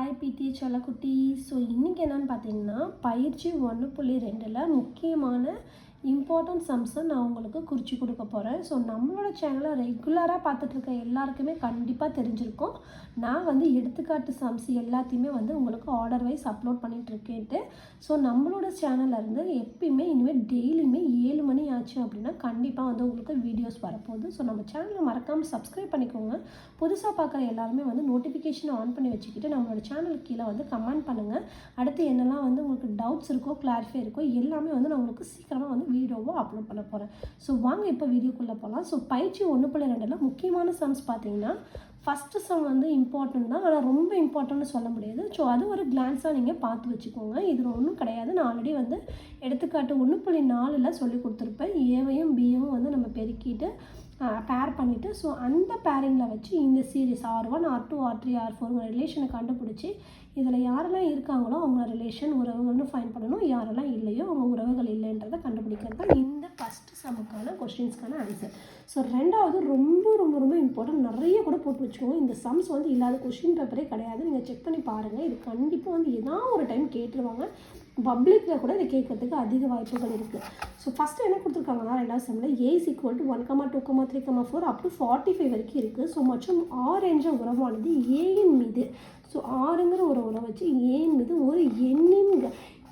Hi பிடி செல்லக்குட்டி. So இன்றைக்கி என்னென்னு பார்த்தீங்கன்னா, பயிற்சி 1.2ல் முக்கியமான இம்பார்ட்டன்ட் சம்ஸை நான் உங்களுக்கு குறித்து கொடுக்க போகிறேன். ஸோ நம்மளோட சேனலை ரெகுலராக பார்த்துட்ருக்க எல்லாருக்குமே கண்டிப்பாக தெரிஞ்சிருக்கும். நான் வந்து எடுத்துக்காட்டு சம்ஸ் எல்லாத்தையுமே வந்து உங்களுக்கு ஆர்டர் வைஸ் அப்லோட் பண்ணிகிட்ருக்கேன்ட்டு. ஸோ நம்மளோட சேனல்லேருந்து எப்பயுமே இனிமேல் டெய்லியுமே 7 மணி ஆச்சு அப்படின்னா கண்டிப்பாக வந்து உங்களுக்கு வீடியோஸ் வரப்போகுது. ஸோ நம்ம சேனலை மறக்காமல் சப்ஸ்கிரைப் பண்ணிக்கோங்க. புதுசாக பார்க்குற எல்லாருமே வந்து நோட்டிஃபிகேஷன் ஆன் பண்ணி வச்சுக்கிட்டு நம்மளோட சேனலுக்கு கீழே வந்து கமெண்ட் பண்ணுங்கள். அடுத்து என்னெல்லாம் வந்து உங்களுக்கு டவுட்ஸ் இருக்கோ, கிளாரிஃபை இருக்கோ எல்லாமே வந்து நான் உங்களுக்கு சீக்கிரமாக வந்து வீடியோவோ அப்லோட் பண்ண போகிறேன். ஸோ வாங்க இப்போ வீடியோக்குள்ளே போகலாம். ஸோ பயிற்சி 1.2ல் முக்கியமான சம்ஸ் பார்த்தீங்கன்னா, ஃபஸ்ட்டு சம் வந்து இம்பார்ட்டன்ட் தான், ஆனால் ரொம்ப இம்பார்ட்டன்ட்னு சொல்ல முடியாது. ஸோ அது ஒரு கிளான்ஸாக நீங்கள் பார்த்து வச்சுக்கோங்க. இதில் ஒன்றும் கிடையாது. நான் ஆல்ரெடி வந்து எடுத்துக்காட்டு 1.4ல் சொல்லி கொடுத்துருப்பேன். ஏவையும் பியும் வந்து நம்ம பெருக்கிட்டு பேர் பண்ணிவிட்டு, ஸோ அந்த பேரிங்கில் வச்சு இந்த series R1 R2 R3 R4 ரிலேஷனை கண்டுபிடிச்சி இதில் யாரெல்லாம் இருக்காங்களோ அவங்க ரிலேஷன் உறவுகள்னு ஃபைன் பண்ணணும். யாரெல்லாம் இல்லையோ அவங்க உறவுகள் இல்லைன்றதை கண்டுபிடிக்கிறது தான் இந்த ஃபஸ்ட்டு சமுக்கான கொஸ்டின்ஸ்க்கான ஆன்சர். ஸோ ரெண்டாவது ரொம்ப ரொம்ப ரொம்ப இம்பார்ட்டன்ட், நிறைய கூட போட்டு வச்சுக்கோங்க. இந்த சம்ஸ் வந்து இல்லாத கொஸ்டின் பேப்பரே கிடையாது. நீங்கள் செக் பண்ணி பாருங்கள். இது கண்டிப்பாக வந்து ஏதாவது ஒரு டைம் கேட்டுருவாங்க. பப்ளிக்கில் கூட இதை கேட்கறதுக்கு அதிக வாய்ப்புகள் இருக்குது. ஸோ ஃபஸ்ட்டு என்ன கொடுத்துருக்காங்கன்னா, ரெண்டாவது சம்மில் A = 1, 2, 3, 4 அப் டு 45 வரைக்கும் இருக்குது. ஸோ மற்றும் ஆர் என்ற உறவானது ஏயின் மீது, ஸோ ஆறுங்கிற ஒரு உறவை வச்சு ஏயின் மீது ஒரு எண்ணின்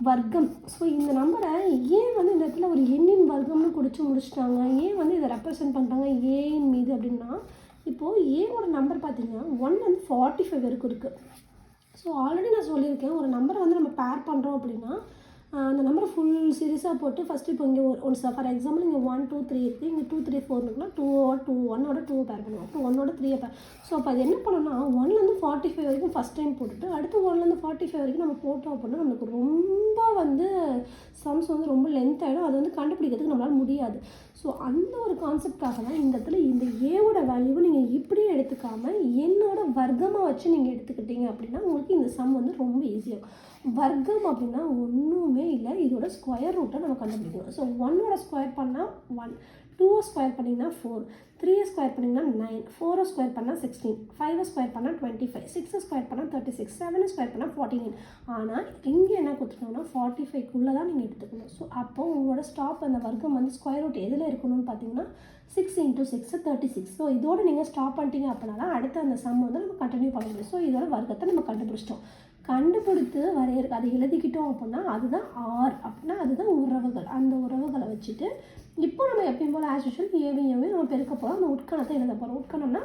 வர்க்கம். ஸோ இந்த நம்பரை ஏன் வந்து இந்த இடத்துல ஒரு எண்ணின் வர்க்கம்னு முடிச்சுட்டாங்க, ஏன் வந்து இதை ரெப்ரசன்ட் பண்ணுறாங்க ஏயின் மீது அப்படின்னா, இப்போது ஏவோட நம்பர் பார்த்தீங்கன்னா 1 வந்து 45 வரைக்கும் இருக்குது. ஸோ ஆல்ரெடி நான் சொல்லியிருக்கேன், ஒரு நம்பரை வந்து நம்ம பேர் பண்ணுறோம் அப்படின்னா அந்த நம்பரை ஃபுல் சீரியஸாக போட்டு ஃபஸ்ட்டு இப்போ இங்கே ஒன் ஃபார் எக்ஸாம்பிள் இங்கே 1 2 3 இருக்குது, இங்கே 2 3 4 இருக்குன்னா 1ஓட 2 பேர் பண்ணுவோம், அப்புறம் 1ஓட 3 பேர். ஸோ அப்போ அது என்ன பண்ணோம்னா 1லேருந்து 45 வரைக்கும் ஃபஸ்ட் டைம் போட்டுட்டு அடுத்து 1லேருந்து 45 வரைக்கும் நம்ம போட்டோம் அப்படின்னா நம்மளுக்கு ரொம்ப வந்து சம்ஸ் வந்து ரொம்ப லென்த் ஆகிடும். அது வந்து கண்டுபிடிக்கிறதுக்கு நம்மளால் முடியாது. ஸோ அந்த ஒரு கான்செப்டாக தான் இந்த இடத்துல இந்த ஏவோட வேல்யூவை நீங்கள் இப்படியே எடுத்துக்காமல் என்னோட வர்க்கமாக வச்சு நீங்கள் எடுத்துக்கிட்டீங்க அப்படின்னா உங்களுக்கு இந்த சம் வந்து ரொம்ப ஈஸியாகும். வர்க்கம் அப்படின்னா ஒன்றுமே இல்லை, இதோட ஸ்கொயர் ரூட்டை நம்ம கண்டுபிடிக்கணும். ஸோ 1ஓட ஸ்கொயர் பண்ணால் 1, 2 ஸ்கொயர் பண்ணிங்கன்னா 4, 3 ஸ்கொயர் பண்ணிங்கன்னா 9, 4 ஸ்கொயர் பண்ணால் 16, 5 ஸ்கொயர் பண்ணால் 25, 6 ஸ்கொயர் பண்ணால் 36, 7 ஸ்கொயர் பண்ணால் 49. ஆனால் இங்கே என்ன கொடுத்துருக்காங்கன்னா 45க்குள்ளே தான் நீங்கள் எடுத்துக்கணும். ஸோ அப்போது உங்களோட ஸ்டாப் அந்த வர்க்கம் வந்து ஸ்கொயர் ரூட் எதில் இருக்கணும்னு பார்த்தீங்கன்னா 6 × 6 36. ஸோ இதோட நீங்கள் ஸ்டாப் பண்ணிட்டீங்க அப்படின்னா தான் அடுத்து அந்த சம் வந்து நம்ம கண்டினியூ பண்ண முடியும். ஸோ இதோட வர்க்கத்தை நம்ம கண்டுபிடிச்சிட்டோம். கண்டுபிடித்து வரையிருக்கு அதை எழுதிக்கிட்டோம் அப்படின்னா அதுதான் ஆர் அப்படின்னா அதுதான் உறவுகள். அந்த உறவுகளை வச்சுட்டு இப்போ நம்ம எப்பயும் போல் ஆஸ் யூஷுவல் ஏவையும் நம்ம பெருக்க போகிறோம். நம்ம உட்கணத்தை எழுத போகிறோம். உட்கணம்னா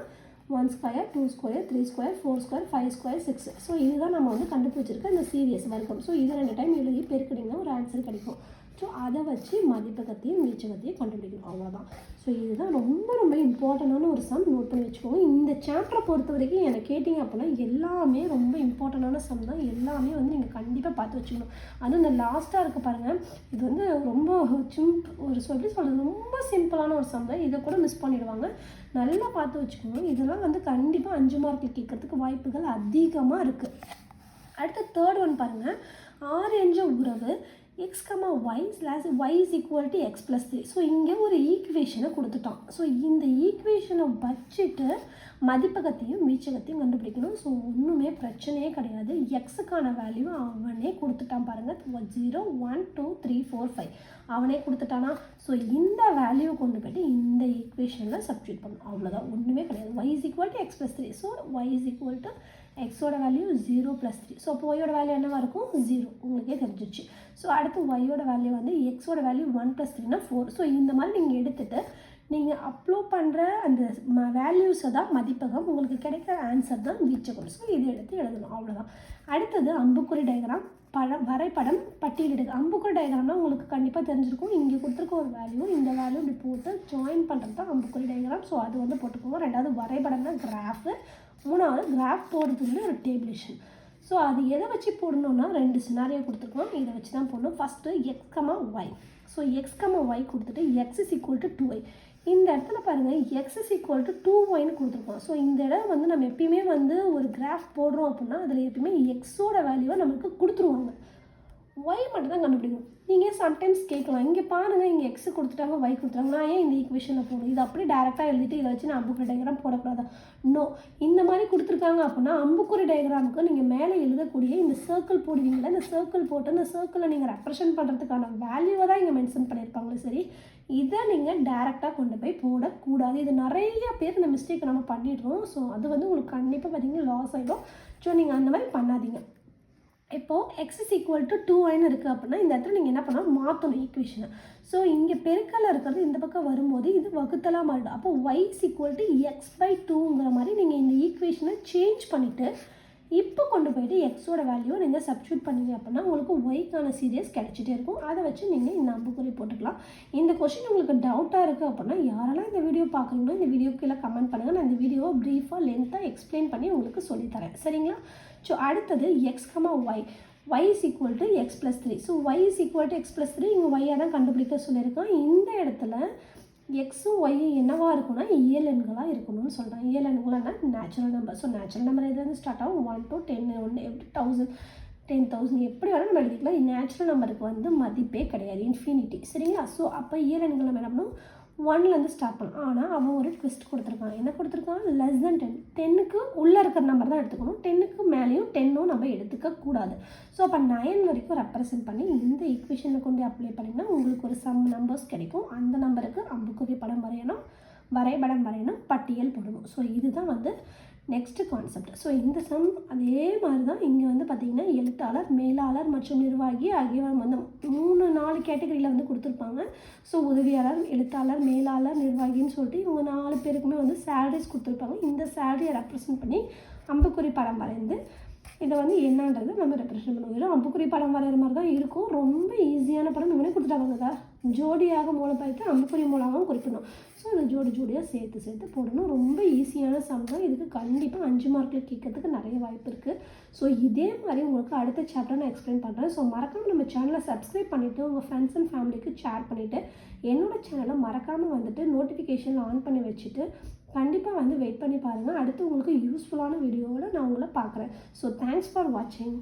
1 square 2 square 3 square 4 square 5 square 6. So இதுதான் நம்ம வந்து கண்டுபிடிச்சிருக்க இந்த சீரியஸ் வர்க்கம். ஸோ இதை 2 டைம் எழுதி பெருக்கினீங்கன்னா ஒரு ஆன்சர் கிடைக்கும். ஸோ அதை வச்சு மதிப்பகத்தையும் வீச்சகத்தையும் கண்டுபிடிக்கணும், அவ்வளோதான். ஸோ இதுதான் ரொம்ப ரொம்ப இம்பார்ட்டண்டான ஒரு சம், நோட் பண்ணி வச்சுக்கோங்க. இந்த சாப்டரை பொறுத்த வரைக்கும் எனக்கு கேட்டிங்க அப்படின்னா எல்லாமே ரொம்ப இம்பார்ட்டண்டான சம் தான். எல்லாமே வந்து நீங்கள் கண்டிப்பாக பார்த்து வச்சுக்கணும். அதுவும் இந்த லாஸ்ட்டாக இருக்க பாருங்கள், இது வந்து ரொம்ப எப்படி சொல்கிறது, ரொம்ப சிம்பிளான ஒரு சம் தான். இதை கூட மிஸ் பண்ணிடுவாங்க. நல்லா பார்த்து வச்சுக்கோங்க. இதெல்லாம் வந்து கண்டிப்பாக 5 மார்க்கில் கேட்கறதுக்கு வாய்ப்புகள் அதிகமாக இருக்குது. அடுத்த தேர்ட் ஒன் பாருங்கள், ஆர் என்ற உறவு x, y = x + 3. ஸோ இங்கே ஒரு ஈக்குவேஷனை கொடுத்துட்டான். ஸோ இந்த ஈக்குவேஷனை வச்சுட்டு மதிப்பகத்தையும் வீச்சகத்தையும் கண்டுபிடிக்கணும். ஸோ ஒன்றுமே பிரச்சனையே கிடையாது. எக்ஸுக்கான வேல்யூ அவனே கொடுத்துட்டான் பாருங்கள், 0 1 2 3 4 5 அவனே கொடுத்துட்டானா. ஸோ இந்த வேல்யூவை கொண்டு போய்ட்டு இந்த ஈக்குவேஷனில் சப்ஸ்டிட்யூட் பண்ணணும், அவ்வளோதான். ஒன்றுமே கிடையாது. y = x + 3. ஸோ y = எக்ஸோட வேல்யூ 0 + 3. ஸோ அப்போ ஒய்யோட வேல்யூ என்னவாக இருக்கும், 0. உங்களுக்கே தெரிஞ்சிச்சு. ஸோ அடுத்து ஒய்யோட வேல்யூ வந்து எக்ஸோட வேல்யூ 1 + 3னா 4. ஸோ இந்த மாதிரி நீங்கள் எடுத்துகிட்டு நீங்கள் அப்லோட் பண்ணுற அந்த வேல்யூஸை தான் மதிப்பகம், உங்களுக்கு கிடைக்கிற ஆன்சர் தான் வீச்சகம். ஸோ இதை எடுத்து எழுதணும், அவ்வளோதான். அடுத்தது அம்புக்குறி டயக்ராம், வரைபடம் பட்டியலிடுது. அம்புக்குறி டயக்ராம்னா உங்களுக்கு கண்டிப்பாக தெரிஞ்சிருக்கும். இங்கே கொடுத்துருக்க ஒரு வேல்யூ, இந்த வேல்யூ இப்படி போட்டு ஜாயின் பண்ணுறது தான் அம்புக்குறி டயக்ராம். ஸோ அது வந்து போட்டுக்கோங்க. ரெண்டாவது வரைபடம்னா கிராஃபு, மூணாவது கிராஃப் போடுறதுக்குள்ள ஒரு டேபிளேஷன். ஸோ அது எதை வச்சு போடணுன்னா 2 சினாரியோ கொடுத்துருக்கோம், இதை வச்சு தான் போடணும். First x, y. So x, y கொடுத்துட்டு x = 2y. இந்த இடத்துல பாருங்கள் x = 2yன்னு கொடுத்துருக்கோம். ஸோ இந்த இடம் வந்து நம்ம எப்பயுமே வந்து ஒரு கிராஃப் போடுறோம் அப்படின்னா அதில் எப்பயுமே எக்ஸோட வேல்யூவை நமக்கு கொடுத்துருவாங்க. ஒய் மட்டும் தான் கண்டுபிடிக்கணும். நீங்கள் சம்டைம்ஸ் கேட்கலாம், இங்கே பாருங்கள் இங்கே எக்ஸ் கொடுத்துட்டாங்க ஒய் கொடுத்துட்டாங்க, நான் ஏன் இந்த ஈக்குவேஷனில் போகணும், இது அப்படியே டேரெக்டாக எழுதிட்டு இதை வச்சு நான் அம்புக்குறி டயக்ராம் போடக்கூடாதா? நோ, இந்த மாதிரி கொடுத்துருக்காங்க அப்படின்னா அம்புக்குறி டயக்ராமுக்கு நீங்கள் மேலே எழுதக்கூடிய இந்த சர்க்கிள் போடுவீங்களா, இந்த சர்க்கிள் போட்டு இந்த சர்க்கிளை நீங்கள் ரெப்ரசென்ட் பண்ணுறதுக்கான வேல்யூவை தான் இங்கே மென்ஷன் பண்ணியிருப்பாங்களே சரி, இதை நீங்கள் டேரெக்டாக கொண்டு போய் போடக்கூடாது. இது நிறைய பேர் இந்த மிஸ்டேக்கை நம்ம பண்ணிடுறோம். ஸோ அது வந்து உங்களுக்கு கண்டிப்பாக பார்த்தீங்கன்னா லாஸ் ஆகிடும். ஸோ நீங்கள் அந்த மாதிரி பண்ணாதீங்க. இப்போது X is equal to 2y இருக்குது அப்படின்னா இந்த இடத்துல நீங்கள் என்ன பண்ணால் மாற்றணும் ஈக்குவேஷனை. ஸோ இங்கே பெருக்கல்ல இருக்கிறது இந்த பக்கம் வரும்போது இது வகுத்தலாக மாறிடும். அப்போ y இஸ் ஈக்குவல் டு x/2ங்கிற மாதிரி நீங்கள் இந்த ஈக்குவேஷனை சேஞ்ச் பண்ணிவிட்டு இப்போ கொண்டு போய்ட்டு எக்ஸோட வேல்யூவை நீங்கள் சப்ஸ்டியூட் பண்ணீங்க அப்படின்னா உங்களுக்கு ஒய்க்கான சீரியஸ் கிடச்சிட்டே இருக்கும். அதை வச்சு நீங்கள் இந்த அம்புக்குறி போட்டுக்கலாம். இந்த கொஷின் உங்களுக்கு டவுட்டாக இருக்குது அப்படின்னா யாரெல்லாம் இந்த வீடியோ பார்க்குறீங்களோ இந்த வீடியோக்கு கீழே கமெண்ட் பண்ணுங்கள். நான் இந்த வீடியோவை ப்ரீஃபாக லென்த்தாக எக்ஸ்பிளைன் பண்ணி உங்களுக்கு சொல்லித்தரேன். சரிங்களா? ஸோ அடுத்தது x, y is equal to x + 3. So y is equal to x + 3 இங்கே ஒய்யாக தான் கண்டுபிடிக்க சொல்லியிருக்கோம். இந்த இடத்துல எக்ஸும் ஒய்யும் என்னவாக இருக்குன்னா இயல் எண்களாக இருக்கணும்னு சொல்கிறேன். இயல் எண்களாக natural number. So natural number எதுலேருந்து ஸ்டார்ட் ஆகும்? 1 to 10, 1000, 10,000 எப்படி வேணால் நம்ம எழுதிக்கலாம். நேச்சுரல் நம்பருக்கு வந்து மதிப்பே கிடையாது, இன்ஃபினிட்டி. சரிங்களா? ஸோ அப்போ இயல் எண்கள் நம்ம என்ன பண்ணணும்? 1லேருந்து ஸ்டார்ட் பண்ணலாம். ஆனால் அவன் ஒரு ட்விஸ்ட் கொடுத்துருக்கான். என்ன கொடுத்துருக்கான்? <10 10க்கு உள்ளே இருக்கிற நம்பர் தான் எடுத்துக்கணும். 10க்கு மேலேயும் 10ம் நம்ம எடுத்துக்கக்கூடாது. ஸோ அப்போ 9 வரைக்கும் ரெப்ரசென்ட் பண்ணி இந்த ஈக்குவேஷனை கொண்டு அப்ளை பண்ணிங்கன்னா உங்களுக்கு ஒரு சம் நம்பர்ஸ் கிடைக்கும். அந்த நம்பருக்கு அம்புக்குறி படம் வரையணும், வரைபடம் வரையணும், பட்டியல் போடணும். ஸோ இதுதான் வந்து நெக்ஸ்ட்டு கான்செப்ட். ஸோ இந்த சம் அதே மாதிரி தான் இங்கே வந்து பார்த்திங்கன்னா எழுத்தாளர், மேலாளர் மற்றும் நிர்வாகி ஆகியவர் வந்து 3-4 கேட்டகரியில் வந்து கொடுத்துருப்பாங்க. ஸோ உதவியாளர், எழுத்தாளர், மேலாளர், நிர்வாகின்னு சொல்லிட்டு இவங்க 4 பேருக்குமே வந்து சேலரிஸ் கொடுத்துருப்பாங்க. இந்த சேலரியை ரெப்ரசென்ட் பண்ணி அம்புக்குறி படம் வரைந்து இதை வந்து என்னன்றது நம்ம ரெப்ரசென்ட் பண்ணுவோம். வெறும் அம்புக்குறி படம் வரைகிற மாதிரி தான் இருக்கும். ரொம்ப ஈஸியான படம் இவனே கொடுத்துட்டாங்க. ஜோடியாக மூலம் பார்த்து அம்புக்குறி மூலமாகவும் குறிப்பிடணும். ஸோ இந்த ஜோடியாக சேர்த்து போடணும். ரொம்ப ஈஸியான சம் தான். இதுக்கு கண்டிப்பாக 5 மார்க்கில் கேட்கறதுக்கு நிறைய வாய்ப்பு இருக்குது. ஸோ இதே மாதிரி உங்களுக்கு அடுத்த சாப்டர் நான் எக்ஸ்பிளைன் பண்ணுறேன். ஸோ மறக்காமல் நம்ம சேனலை சப்ஸ்கிரைப் பண்ணிவிட்டு உங்கள் ஃப்ரெண்ட்ஸ் அண்ட் ஃபேமிலிக்கு ஷேர் பண்ணிவிட்டு என்னோடய சேனலை மறக்காமல் வந்துட்டு நோட்டிஃபிகேஷன் ஆன் பண்ணி வச்சுட்டு கண்டிப்பாக வந்து வெயிட் பண்ணி பாருங்கள். அடுத்து உங்களுக்கு யூஸ்ஃபுல்லான வீடியோவில் நான் உங்களை பார்க்குறேன். ஸோ தேங்க்ஸ் ஃபார் வாட்சிங்.